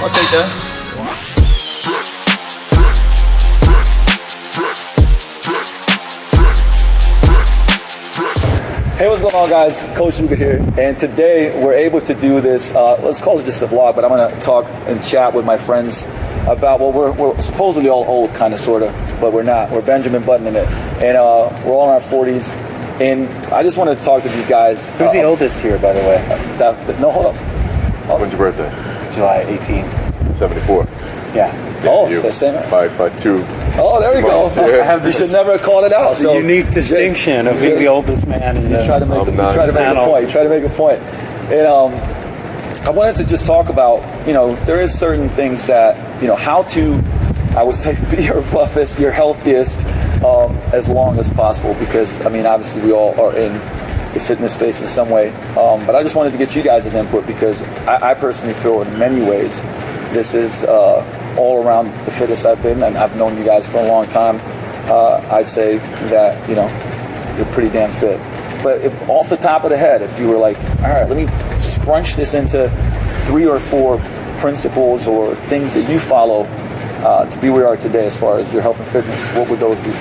I'll take that. Hey, what's going on, guys? Coach Luca here, and today we're able to do this, let's call it just a vlog, but I'm going to talk and chat with my friends about, well, we're supposedly all old, kind of, sort of, but we're not. We're Benjamin Buttoning it, and we're all in our 40s, and I just wanted to talk to these guys. Who's the oldest here, by the way? No, hold up. When's your birthday? July 18. 74. Yeah. Oh, it's the same. By 2. Oh, there we go. Yeah. You should never have called it out. The unique distinction of being the oldest man in the You try to make a point. And I wanted to just talk about, there is certain things that, how to, I would say, be your buffest, your healthiest, as long as possible, because, obviously we all are in the fitness space in some way. But I just wanted to get you guys' input, because I personally feel in many ways this is all around the fittest I've been, and I've known you guys for a long time. I'd say that, you're pretty damn fit. But if off the top of the head, if you were like, all right, let me scrunch this into 3 or 4 principles or things that you follow to be where you are today as far as your health and fitness, what would those be?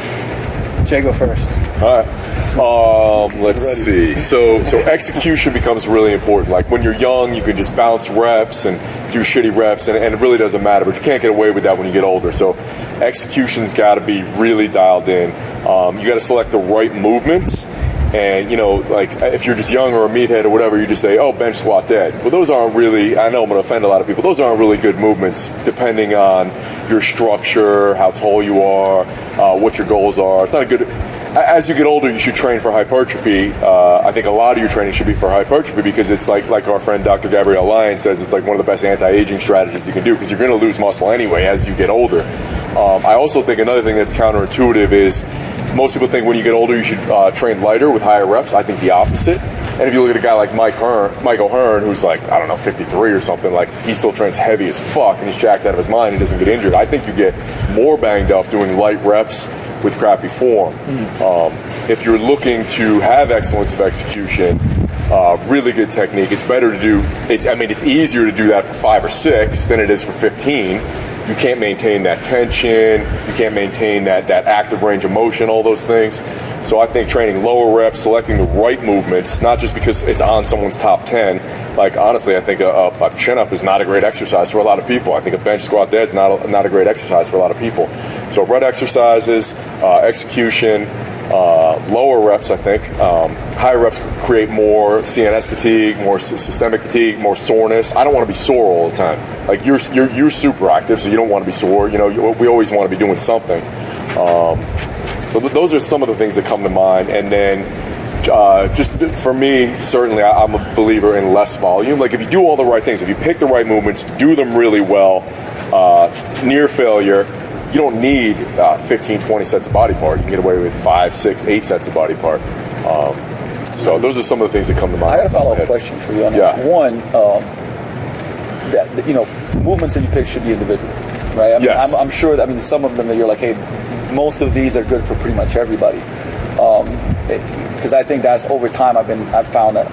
Jay, go first. All right. Let's see. So execution becomes really important. Like when you're young, you can just bounce reps and do shitty reps, and it really doesn't matter. But you can't get away with that when you get older. So execution's got to be really dialed in. You got to select the right movements. And, like if you're just young or a meathead or whatever, you just say, oh, bench, squat, dead. Well, those aren't really, I know I'm going to offend a lot of people, those aren't really good movements depending on your structure, how tall you are, what your goals are. It's not a good, as you get older, you should train for hypertrophy. I think a lot of your training should be for hypertrophy, because it's like our friend Dr. Gabrielle Lyon says, it's like one of the best anti-aging strategies you can do, because you're going to lose muscle anyway as you get older. I also think another thing that's counterintuitive is, most people think when you get older you should train lighter with higher reps. I think the opposite. And if you look at a guy like Mike O'Hearn, who's like, 53 or something, like he still trains heavy as fuck and he's jacked out of his mind and doesn't get injured. I think you get more banged up doing light reps with crappy form. If you're looking to have excellence of execution, really good technique, it's better to do, it's easier to do that for 5 or 6 than it is for 15. You can't maintain that tension, you can't maintain that active range of motion, all those things. So I think training lower reps, selecting the right movements, not just because it's on someone's top 10. Like honestly, I think a chin-up is not a great exercise for a lot of people. I think a bench squat dead is not a great exercise for a lot of people. So right exercises, execution, lower reps, I think. Higher reps create more CNS fatigue, more systemic fatigue, more soreness. I don't want to be sore all the time. Like you're super active, so you don't want to be sore. We always want to be doing something. So those are some of the things that come to mind. And then just for me, certainly I'm a believer in less volume. Like if you do all the right things, if you pick the right movements, do them really well, near failure, you don't need 15, 20 sets of body part. You can get away with 5, 6, 8 sets of body part. So those are some of the things that come to mind. I got a follow-up question for you on that. One, movements that you pick should be individual, right? Yes. I'm sure that, some of them that you're like, hey, most of these are good for pretty much everybody. Because I think that's over time I've found that,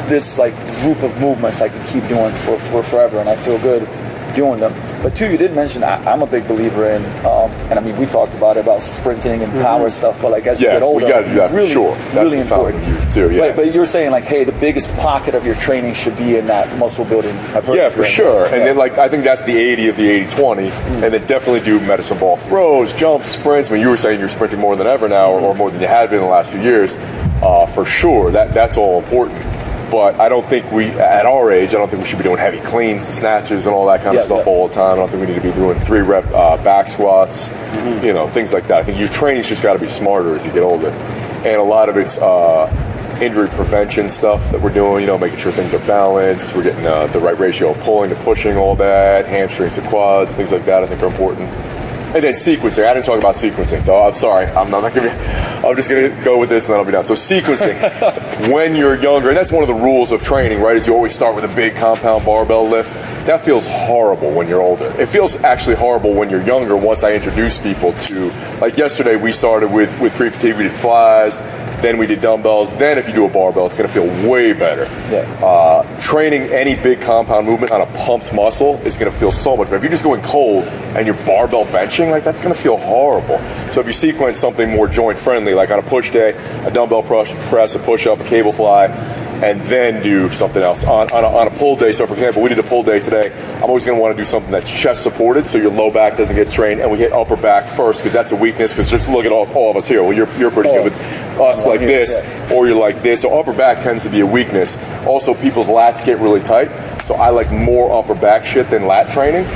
this like group of movements I can keep doing for forever, and I feel good doing them. But 2, you did mention I'm a big believer in, and we talked about sprinting and power stuff, but like as you get older, we got to do that for sure. That's really the important. Youth too. Yeah. But you're saying like, hey, the biggest pocket of your training should be in that muscle building hypertrophy. Yeah, for sure. And then I think that's the 80 of the 80-20, and then definitely do medicine ball throws, jumps, sprints. You were saying you're sprinting more than ever now, or more than you had been in the last few years. For sure, that's all important. But I don't think at our age, we should be doing heavy cleans and snatches and all that kind of stuff all the time. I don't think we need to be doing 3-rep back squats, things like that. I think your training's just got to be smarter as you get older. And a lot of it's injury prevention stuff that we're doing, making sure things are balanced. We're getting the right ratio of pulling to pushing, all that, hamstrings to quads, things like that I think are important. And then sequencing. I didn't talk about sequencing, so I'm sorry. I'm just going to go with this and then I'll be done. So sequencing, when you're younger, and that's one of the rules of training, right, is you always start with a big compound barbell lift. That feels horrible when you're older. It feels actually horrible when you're younger once I introduce people to, like yesterday we started with pre-fatigue, we did flies, then we did dumbbells, then if you do a barbell, it's going to feel way better. training any big compound movement on a pumped muscle is going to feel so much better. If you're just going cold and you're barbell benching, like that's going to feel horrible. So if you sequence something more joint friendly, like on a push day, a dumbbell press, a push up, a cable fly, and then do something else on a pull day. So for example, we did a pull day today. I'm always going to want to do something that's chest supported, so your low back doesn't get strained, and we hit upper back first because that's a weakness. Because just look at all of us here. Well, you're pretty good with us like this, or you're like this. So upper back tends to be a weakness. Also, people's lats get really tight, so I like more upper back shit than lat training.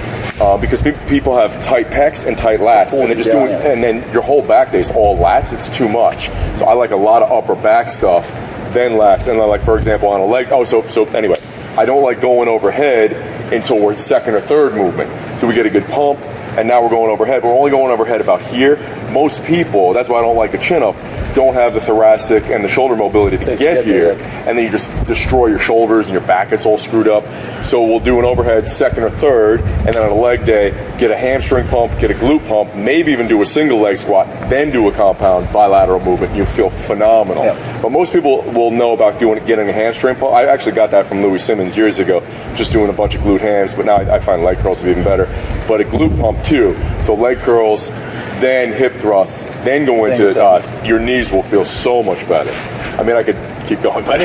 Because people have tight pecs and tight lats, and they're just doing, and then your whole back day is all lats. It's too much. So I like a lot of upper back stuff, then lats, and then like for example on a leg. So anyway, I don't like going overhead until we're second or third movement. So we get a good pump, and now we're going overhead. We're only going overhead about here. Most people, that's why I don't like a chin up, don't have the thoracic and the shoulder mobility to get here, and then you just destroy your shoulders and your back gets all screwed up. So we'll do an overhead second or third, and then on a leg day, get a hamstring pump, get a glute pump, maybe even do a single leg squat, then do a compound bilateral movement. You feel phenomenal. Yeah. But most people will know about getting a hamstring pump. I actually got that from Louis Simmons years ago, just doing a bunch of glute hams, but now I find leg curls to be even better. But a glute pump too, so leg curls, then hip thrusts, then go into your knees will feel so much better. I mean, I could keep going, but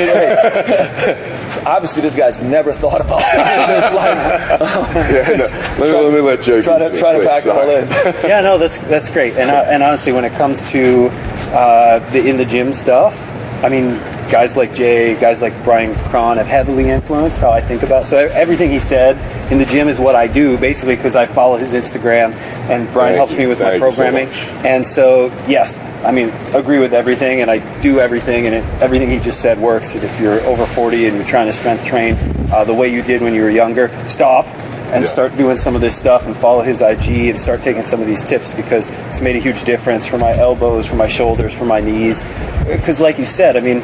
obviously this guy's never thought about this in his life. Let me let Jay try to pack it all in. Yeah, no, that's great. And honestly, when it comes to the in the gym stuff, I mean, guys like Jay, guys like Brian Cron have heavily influenced how I think about. So everything he said in the gym is what I do, basically, because I follow his Instagram, and Brian helps me with my programming. And so, yes, I mean, agree with everything, and I do everything, and everything he just said works. And if you're over 40 and you're trying to strength train the way you did when you were younger, stop and start doing some of this stuff and follow his IG and start taking some of these tips, because it's made a huge difference for my elbows, for my shoulders, for my knees. Because like you said, I mean,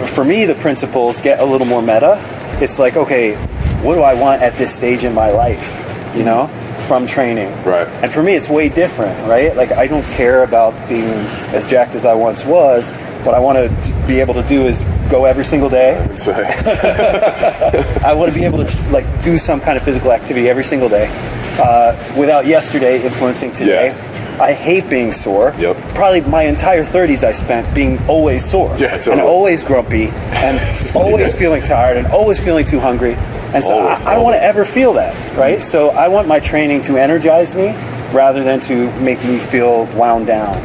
for me, the principles get a little more meta. It's like, okay, what do I want at this stage in my life, you know, from training? Right. And for me, it's way different, right? Like, I don't care about being as jacked as I once was. What I want to be able to do is go every single day. I want to be able to like do some kind of physical activity every single day without yesterday influencing today. Yeah. I hate being sore. Yep. Probably my entire 30s I spent being always sore. Yeah, totally. And always grumpy and always feeling tired and always feeling too hungry. And so I don't want to ever feel that, right? Mm-hmm. So I want my training to energize me rather than to make me feel wound down.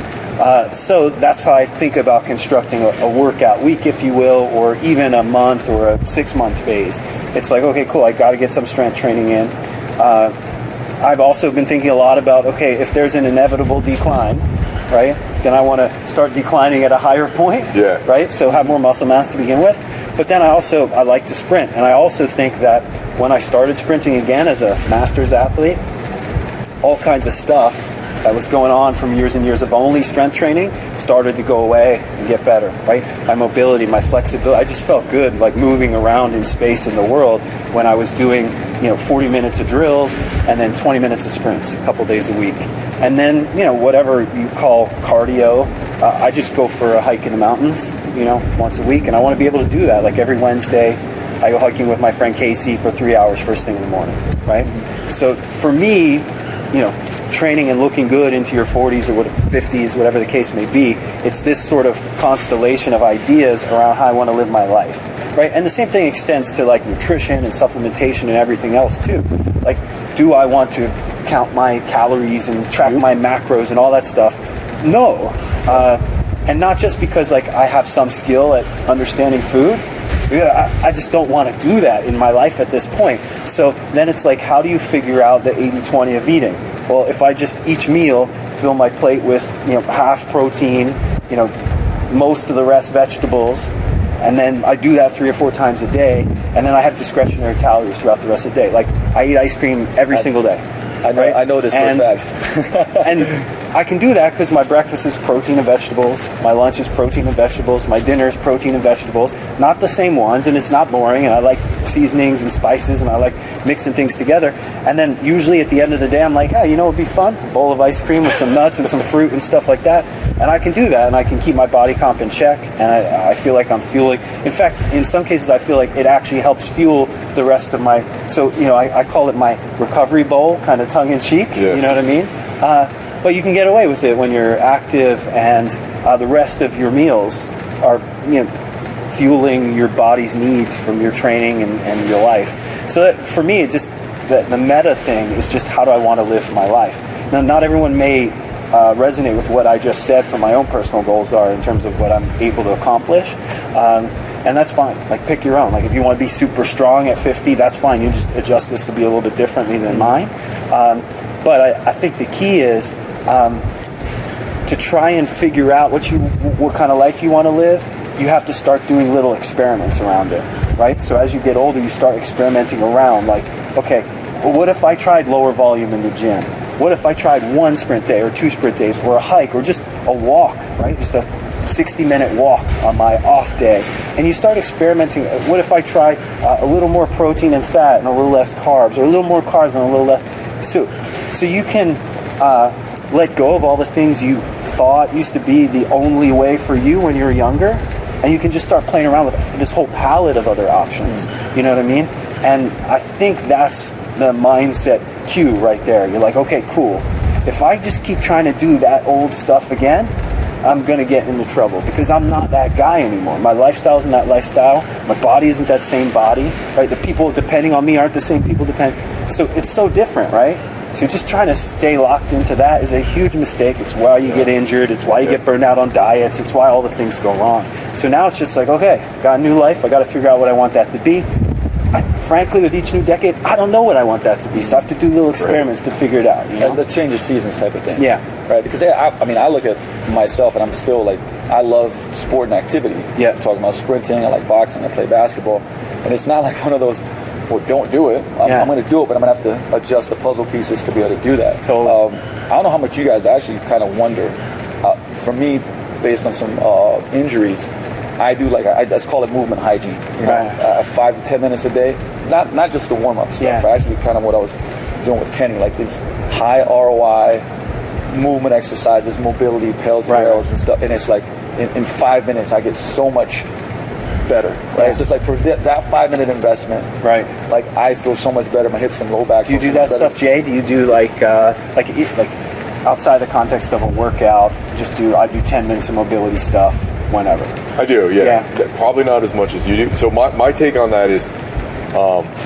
So that's how I think about constructing a workout week, if you will, or even a month or a 6-month phase. It's like, okay, cool, I got to get some strength training in. I've also been thinking a lot about, okay, if there's an inevitable decline, right, then I want to start declining at a higher point, right, so have more muscle mass to begin with. But then I like to sprint, and I also think that when I started sprinting again as a master's athlete, all kinds of stuff that was going on from years and years of only strength training started to go away and get better, right? My mobility, my flexibility, I just felt good like moving around in space in the world when I was doing 40 minutes of drills and then 20 minutes of sprints a couple days a week. And then, whatever you call cardio, I just go for a hike in the mountains, once a week. And I want to be able to do that. Like every Wednesday, I go hiking with my friend Casey for 3 hours first thing in the morning, right? So for me, training and looking good into your 40s or 50s, whatever the case may be, it's this sort of constellation of ideas around how I want to live my life, right? And the same thing extends to like nutrition and supplementation and everything else too. Like, do I want to count my calories and track my macros and all that stuff? No. And not just because like I have some skill at understanding food. I just don't want to do that in my life at this point. So then it's like, how do you figure out the 80-20 of eating? Well, if I just each meal fill my plate with half protein, most of the rest vegetables, and then I do that 3 or 4 times a day, and then I have discretionary calories throughout the rest of the day. Like I eat ice cream every single day. I know this for a fact. And I can do that because my breakfast is protein and vegetables, my lunch is protein and vegetables, my dinner is protein and vegetables, not the same ones, and it's not boring, and I like seasonings and spices, and I like mixing things together. And then usually at the end of the day, I'm like, hey, you know, it'd be fun, a bowl of ice cream with some nuts and some fruit and stuff like that. And I can do that, and I can keep my body comp in check, and I feel like I'm fueling. In fact, in some cases, I feel like it actually helps fuel the rest of my, so, you know, I call it my recovery bowl, kind of tongue-in-cheek, you know what I mean? But you can get away with it when you're active, and the rest of your meals are, you know, fueling your body's needs from your training and your life. So that, for me, it just, the meta thing is just how do I want to live my life? Now, not everyone may resonate with what I just said for my own personal goals are in terms of what I'm able to accomplish. And that's fine. Like, pick your own. Like, if you want to be super strong at 50, that's fine. You just adjust this to be a little bit differently than mine. But I think the key is to try and figure out what kind of life you want to live. You have to start doing little experiments around it, right? So as you get older, you start experimenting around. Like, okay, well, what if I tried lower volume in the gym? What if I tried 1 sprint day or 2 sprint days or a hike or just a walk, right? Just a 60-minute walk on my off day. And you start experimenting. What if I try a little more protein and fat and a little less carbs, or a little more carbs and a little less? So you can let go of all the things you thought used to be the only way for you when you were younger, and you can just start playing around with this whole palette of other options. You know what I mean? And I think that's the mindset cue right there. You're like, okay, cool. If I just keep trying to do that old stuff again, I'm going to get into trouble because I'm not that guy anymore. My lifestyle isn't that lifestyle. My body isn't that same body, right? The people depending on me aren't the same people So it's so different, right? So just trying to stay locked into that is a huge mistake. It's why you get injured. It's why you get burned out on diets. It's why all the things go wrong. So now it's just like, okay, got a new life. I got to figure out what I want that to be. Frankly, with each new decade, I don't know what I want that to be. So I have to do little experiments to figure it out. You know? The change of seasons type of thing. Yeah. Right. Because I mean, I look at myself and I'm still like, I love sport and activity. Yeah. I'm talking about sprinting. I like boxing. I play basketball. And it's not like one of those, well, don't do it. I'm going to do it, but I'm going to have to adjust the puzzle pieces to be able to do that. So I don't know how much you guys actually kind of wonder. For me, based on some injuries, I do I just call it movement hygiene. You know, 5 to 10 minutes a day. Not just the warm up stuff. Actually, kind of what I was doing with Kenny, like these high ROI movement exercises, mobility, pales, rails, and stuff. And it's like in 5 minutes, I get so much better. Right? It's just like for that 5-minute investment. Right. Like I feel so much better. My hips and low back. Do you do that stuff, Jay? Do you do like outside the context of a workout? I do 10 minutes of mobility stuff whenever. I do, yeah. Probably not as much as you do. So my take on that is,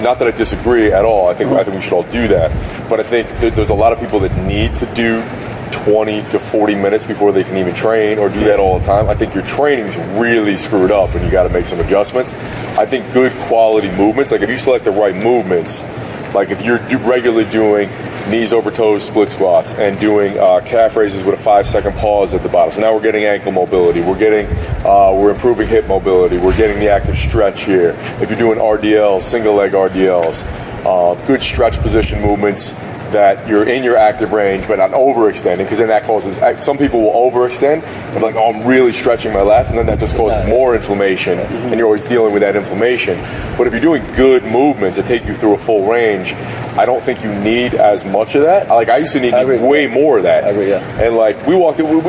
not that I disagree at all. I think we should all do that. But I think there's a lot of people that need to do 20 to 40 minutes before they can even train or do that all the time. I think your training's really screwed up and you got to make some adjustments. I think good quality movements, like if you select the right movements, like if you're regularly doing knees over toes split squats and doing calf raises with a 5-second pause at the bottom. So now we're getting ankle mobility. We're improving hip mobility. We're getting the active stretch here. If you're doing RDLs, single leg RDLs, good stretch position movements that you're in your active range but not overextending, because then that causes, some people will overextend and be like, oh, I'm really stretching my lats, and then that just causes more inflammation, and you're always dealing with that inflammation. But if you're doing good movements that take you through a full range, I don't think you need as much of that. Like I used to need way more of that. I agree, yeah. And like we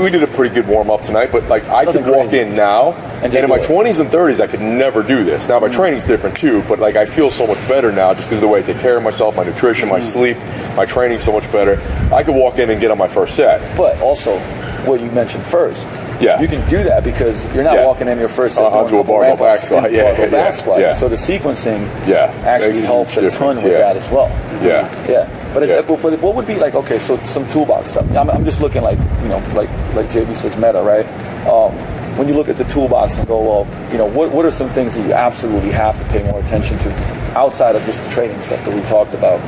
did a pretty good warm up tonight, but like I could walk in now, and in my 20s and 30s I could never do this. Now my training's different too, but like I feel so much better now just because of the way I take care of myself, my nutrition, my sleep, my training's so much better. I could walk in and get on my first set. But also, what you mentioned first, you can do that because you're not walking in your first set onto a barbell back squat. Back squat. So the sequencing actually helps a ton with that as well. But what would be like? Okay, so some toolbox stuff. I'm just looking like like JB says, meta, right? When you look at the toolbox and go, well, what are some things that you absolutely have to pay more attention to outside of just the training stuff that we talked about?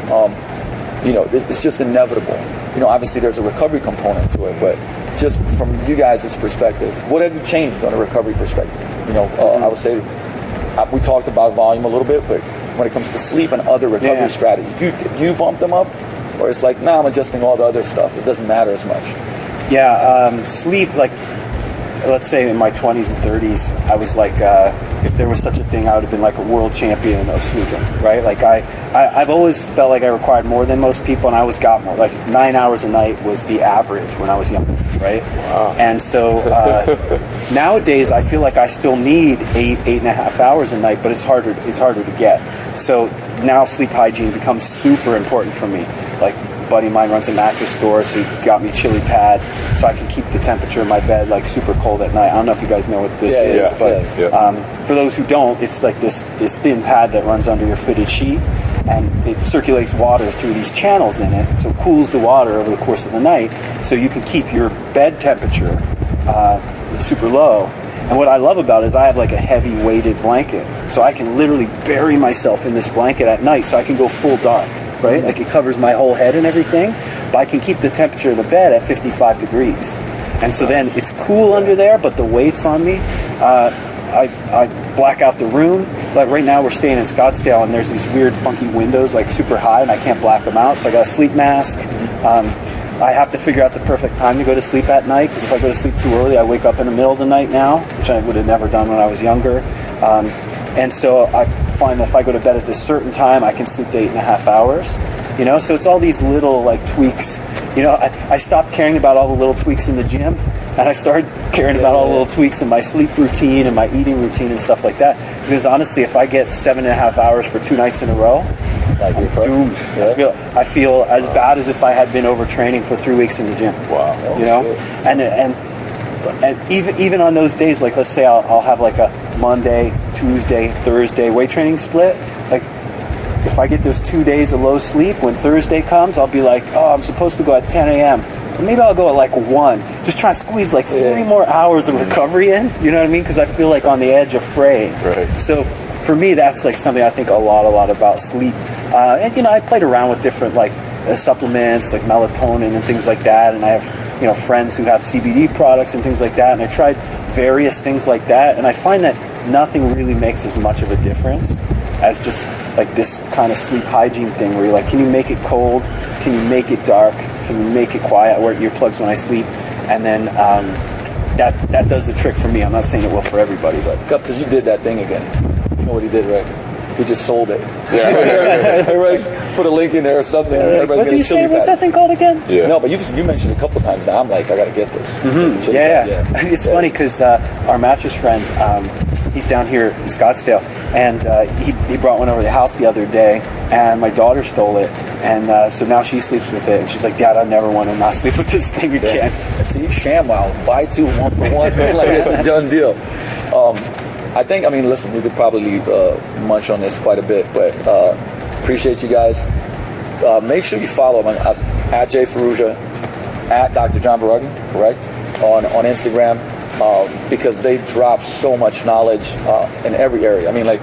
It's just inevitable. Obviously there's a recovery component to it, but just from you guys' perspective, what have you changed on a recovery perspective? I would say we talked about volume a little bit, but when it comes to sleep and other recovery strategies, do you bump them up? Or it's like, I'm adjusting all the other stuff. It doesn't matter as much. Sleep, like, let's say in my 20s and 30s, I was like, if there was such a thing, I would have been like a world champion of sleeping, right? Like I've always felt like I required more than most people, and I always got more. Like 9 hours a night was the average when I was younger, right? Wow. And so nowadays, I feel like I still need 8.5 hours a night, but it's harder to get. So now sleep hygiene becomes super important for me. Like, a buddy of mine runs a mattress store, so he got me a chili pad so I can keep the temperature in my bed like super cold at night. I don't know if you guys know what this is, but for those who don't, it's like this thin pad that runs under your fitted sheet, and it circulates water through these channels in it, so it cools the water over the course of the night, so you can keep your bed temperature super low. And what I love about it is I have like a heavy weighted blanket, so I can literally bury myself in this blanket at night, so I can go full dark, right? Like, it covers my whole head and everything, but I can keep the temperature of the bed at 55 degrees. And so then it's cool under there, but the weight's on me. I black out the room. Like right now we're staying in Scottsdale, and there's these weird funky windows like super high, and I can't black them out, so I got a sleep mask. I have to figure out the perfect time to go to sleep at night, because if I go to sleep too early, I wake up in the middle of the night now, which I would have never done when I was younger. And so I find that if I go to bed at this certain time, I can sleep 8.5 hours. You know, so it's all these little like tweaks. You know, I stopped caring about all the little tweaks in the gym, and I started caring about all the little tweaks in my sleep routine and my eating routine and stuff like that. Because honestly, if I get 7.5 hours for 2 nights in a row, Like, I'm doomed. I feel as bad as if I had been overtraining for 3 weeks in the gym. Wow. You know, and even on those days, like let's say I'll have like a Monday, Tuesday, Thursday weight training split. Like, if I get those 2 days of low sleep, when Thursday comes, I'll be like, oh, I'm supposed to go at 10 a.m. Or maybe I'll go at like 1. Just try to squeeze like 3 more hours of recovery in. You know what I mean? Because I feel like on the edge of fraying. Right. So for me, that's like something I think a lot about sleep. And you know, I played around with different like supplements like melatonin and things like that, and I have, you know, friends who have CBD products and things like that, and I tried various things like that, and I find that nothing really makes as much of a difference as just like this kind of sleep hygiene thing where you're like, can you make it cold, can you make it dark, can you make it quiet, I wear earplugs when I sleep, and then that does the trick for me. I'm not saying it will for everybody, but because you did that thing again. You know what he did, right? He just sold it. Yeah. Everybody's put a link in there or something. What did you say? What's that thing called again? Yeah. No, but you mentioned it a couple times now. I'm like, I got to get this. Yeah. It's funny because our mattress friend, he's down here in Scottsdale, and he brought one over to the house the other day, and my daughter stole it, and so now she sleeps with it, and she's like, Dad, I never want to not sleep with this thing again. See, ShamWow, buy 2, 1 for 1. Like, it's a done deal. I think, I mean, listen, we could probably munch on this quite a bit, but appreciate you guys. Make sure you follow him at Jay Ferruggia, at Dr. John Berardi, correct, on Instagram, because they drop so much knowledge in every area. I mean, like,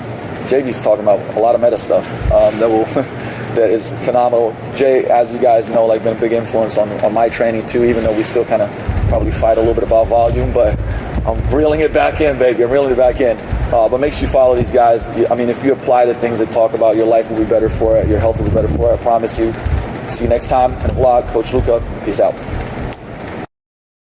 JB's talking about a lot of meta stuff that is phenomenal. Jay, as you guys know, like, been a big influence on my training too, even though we still kind of probably fight a little bit about volume, but I'm reeling it back in, baby. I'm reeling it back in. But make sure you follow these guys. I mean, if you apply the things that talk about, your life will be better for it, your health will be better for it, I promise you. See you next time in the vlog. Coach Luca, peace out.